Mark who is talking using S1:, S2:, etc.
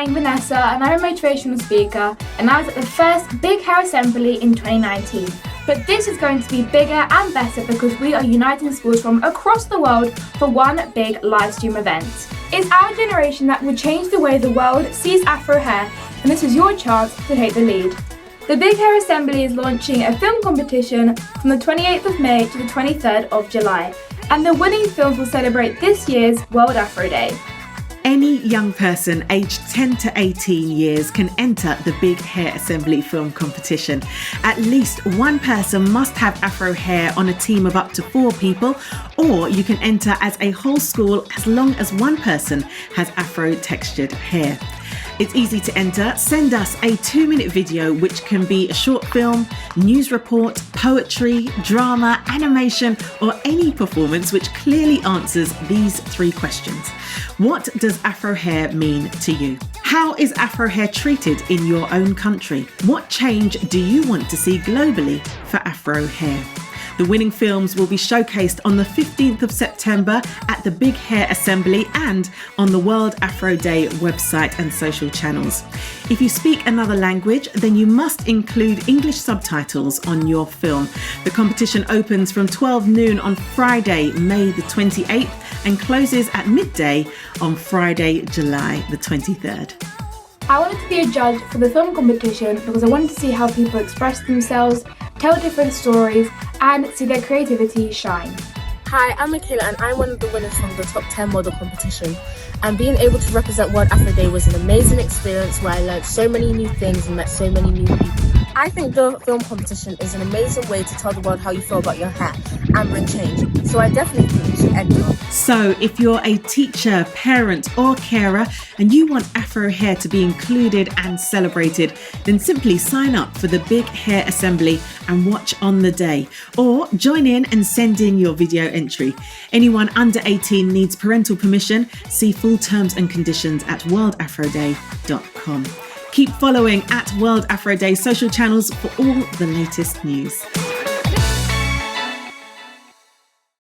S1: I'm Vanessa and I'm a motivational speaker, and I was at the first Big Hair Assembly in 2019. But this is going to be bigger and better because we are uniting schools from across the world for one big live stream event. It's our generation that will change the way the world sees Afro hair, and this is your chance to take the lead. The Big Hair Assembly is launching a film competition from the 28th of May to the 23rd of July, and the winning films will celebrate this year's World Afro Day.
S2: Any young person aged 10 to 18 years can enter the Big Hair Assembly film competition. At least one person must have Afro hair on a team of up to 4 people, or you can enter as a whole school as long as one person has Afro textured hair. It's easy to enter. Send us a 2-minute video, which can be a short film, news report, poetry, drama, animation, or any performance which clearly answers these 3 questions. What does Afro hair mean to you? How is Afro hair treated in your own country? What change do you want to see globally for Afro hair? The winning films will be showcased on the 15th of September at the Big Hair Assembly and on the World Afro Day website and social channels. If you speak another language, then you must include English subtitles on your film. The competition opens from 12 noon on Friday, May the 28th, and closes at midday on Friday, July the 23rd.
S1: I wanted to be a judge for the film competition because I wanted to see how people express themselves, tell different stories, and see their creativity shine.
S3: Hi, I'm Michaela and I'm one of the winners from the Top 10 Model Competition. And being able to represent World Afro Day was an amazing experience where I learned so many new things and met so many new people. I think the film competition is an amazing way to tell the world how you feel about your hair and bring change. So I definitely think you should enter.
S2: So if you're a teacher, parent or carer and you want Afro hair to be included and celebrated, then simply sign up for the Big Hair Assembly and watch on the day. Or join in and send in your video entry. Anyone under 18 needs parental permission. See full terms and conditions at worldafroday.com. Keep following at World Afro Day social channels for all the latest news.